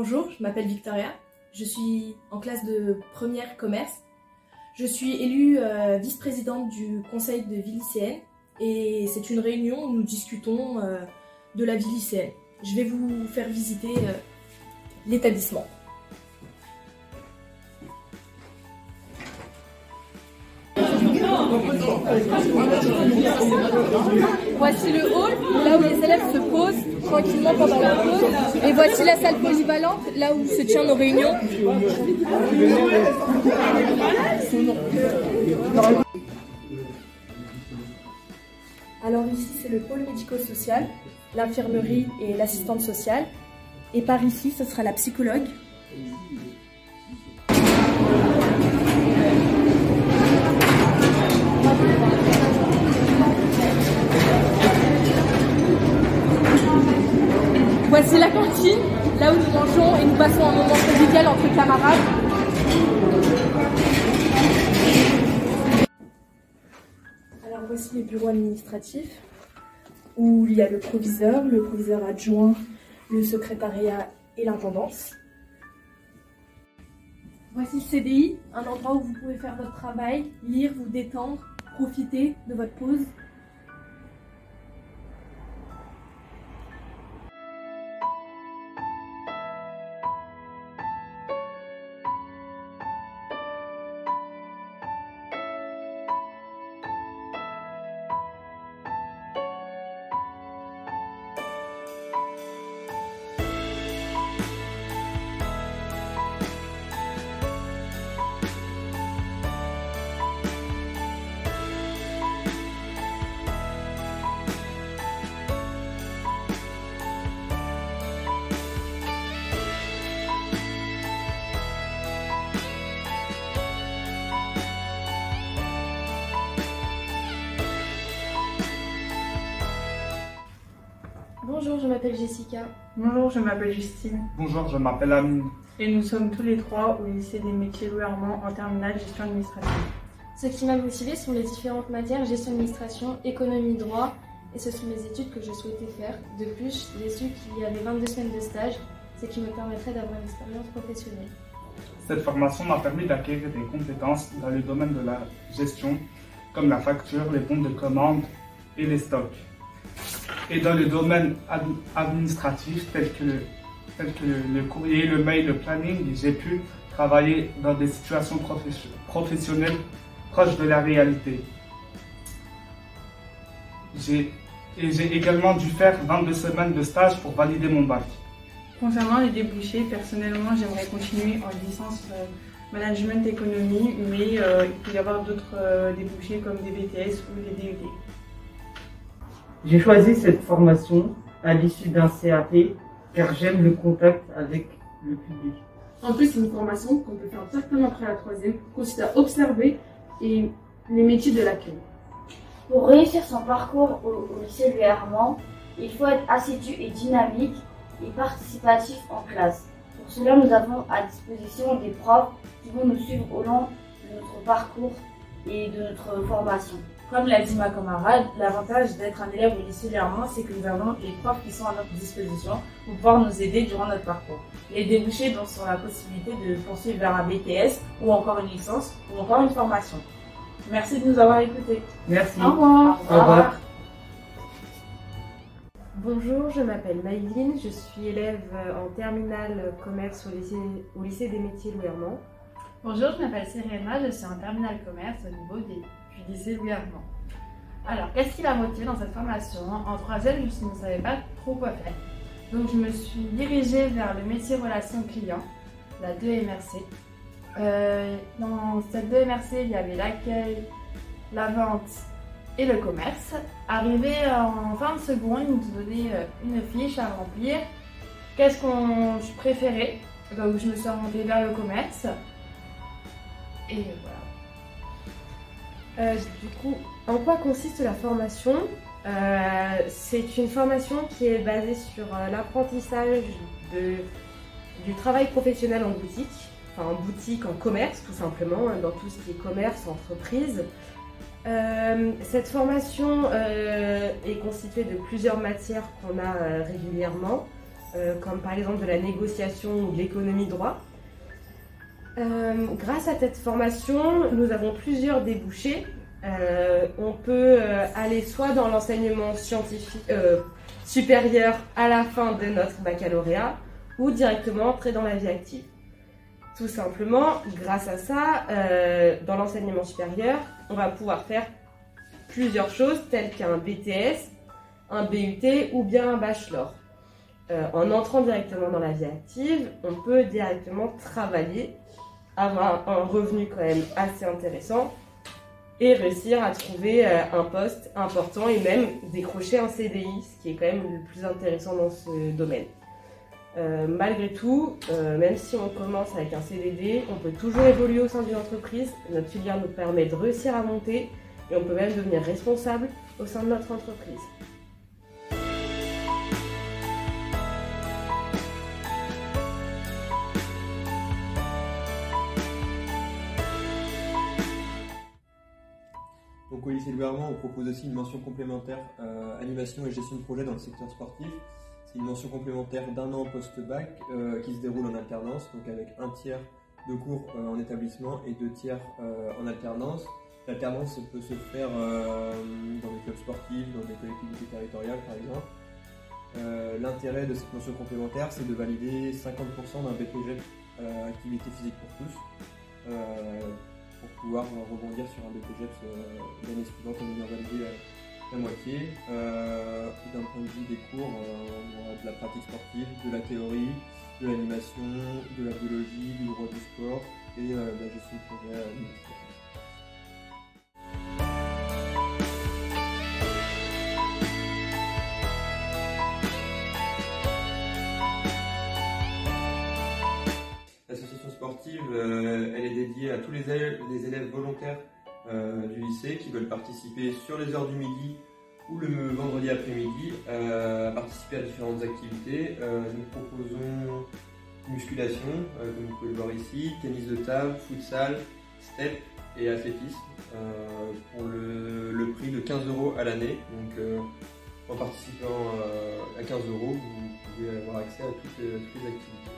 Bonjour, je m'appelle Victoria, je suis en classe de première commerce. Je suis élue vice-présidente du conseil de vie lycéenne et c'est une réunion où nous discutons de la vie lycéenne. Je vais vous faire visiter l'établissement. Voici le hall, là où les élèves se posent tranquillement pendant la pause. Et voici la salle polyvalente, là où se tiennent nos réunions. Alors ici, c'est le pôle médico-social, l'infirmerie et l'assistante sociale. Et par ici, ce sera la psychologue. Voici la cantine, là où nous mangeons et nous passons un moment convivial entre camarades. Alors voici les bureaux administratifs, où il y a le proviseur adjoint, le secrétariat et l'intendance. Voici le CDI, un endroit où vous pouvez faire votre travail, lire, vous détendre, profiter de votre pause. Bonjour, je m'appelle Jessica. Bonjour, je m'appelle Justine. Bonjour, je m'appelle Amine. Et nous sommes tous les trois au lycée des métiers Louis Armand en terminale gestion administrative. Ce qui m'a motivée sont les différentes matières gestion administration, économie, droit, et ce sont les études que je souhaitais faire. De plus, j'ai su qu'il y avait 22 semaines de stage, ce qui me permettrait d'avoir une expérience professionnelle. Cette formation m'a permis d'acquérir des compétences dans le domaine de la gestion, comme la facture, les bons de commande et les stocks. Et dans le domaine administratif, tel que le courrier, le mail, le planning, j'ai pu travailler dans des situations professionnelles proches de la réalité. J'ai également dû faire 22 semaines de stage pour valider mon bac. Concernant les débouchés, personnellement, j'aimerais continuer en licence management économie, mais il peut y avoir d'autres débouchés comme des BTS ou des DED. J'ai choisi cette formation à l'issue d'un CAP car j'aime le contact avec le public. En plus, c'est une formation qu'on peut faire directement après la troisième, consiste à observer et les métiers de l'accueil. Pour réussir son parcours au lycée Louis Armand, il faut être assidu et dynamique et participatif en classe. Pour cela, nous avons à disposition des profs qui vont nous suivre au long de notre parcours et de notre formation. Comme l'a dit ma camarade, l'avantage d'être un élève au lycée Louis Armand, c'est que nous avons les profs qui sont à notre disposition pour pouvoir nous aider durant notre parcours. Les débouchés donc sont la possibilité de poursuivre vers un BTS ou encore une licence ou encore une formation. Merci de nous avoir écoutés. Merci. Au revoir. Au revoir. Bonjour, je m'appelle Maïline, je suis élève en terminale commerce au lycée des métiers Louis Armand. Bonjour, je m'appelle Serena, je suis en terminale commerce au niveau du lycée Louis Armand. Alors, qu'est-ce qui m'a motivée dans cette formation? En troisième, je ne savais pas trop quoi faire. Donc, je me suis dirigée vers le métier relation client, la 2MRC. Dans cette 2MRC, il y avait l'accueil, la vente et le commerce. Arrivé en fin de seconde, ils nous donnaient une fiche à remplir. Qu'est-ce qu'on préférait? Donc, je me suis orientée vers le commerce. Et voilà. Du coup, en quoi consiste la formation? C'est une formation qui est basée sur l'apprentissage du travail professionnel en boutique, enfin en boutique, en commerce tout simplement, dans tout ce qui est commerce, entreprise. Cette formation est constituée de plusieurs matières qu'on a régulièrement. comme par exemple de la négociation ou de l'économie droit. Grâce à cette formation, nous avons plusieurs débouchés. On peut aller soit dans l'enseignement scientifique supérieur à la fin de notre baccalauréat ou directement entrer dans la vie active. Tout simplement, grâce à ça, dans l'enseignement supérieur, on va pouvoir faire plusieurs choses telles qu'un BTS, un BUT ou bien un bachelor. En entrant directement dans la vie active, on peut directement travailler, avoir un revenu quand même assez intéressant et réussir à trouver un poste important et même décrocher un CDI, ce qui est quand même le plus intéressant dans ce domaine. Malgré tout, même si on commence avec un CDD, on peut toujours évoluer au sein d'une entreprise. Notre filière nous permet de réussir à monter et on peut même devenir responsable au sein de notre entreprise. Donc au lycée Louis Armand, on propose aussi une mention complémentaire animation et gestion de projet dans le secteur sportif. C'est une mention complémentaire d'un an post-bac qui se déroule en alternance, donc avec un tiers de cours en établissement et 2 tiers en alternance. L'alternance peut se faire dans des clubs sportifs, dans des collectivités territoriales par exemple. L'intérêt de cette mention complémentaire, c'est de valider 50% d'un BPGEP activité physique pour tous, pour pouvoir rebondir sur un BPGEP l'année suivante en ayant validé la moitié. D'un point de vue des cours, on aura de la pratique sportive, de la théorie, de l'animation, de la biologie, du droit du sport et de la gestion de projet administratif. L'association sportive, elle est dédiée à tous les élèves volontaires du lycée qui veulent participer sur les heures du midi ou le vendredi après-midi à participer à différentes activités. Nous proposons musculation, comme vous pouvez le voir ici, tennis de table, futsal, step et athlétisme pour le prix de 15 € à l'année. Donc en participant à 15 €, vous pouvez avoir accès à toutes les activités.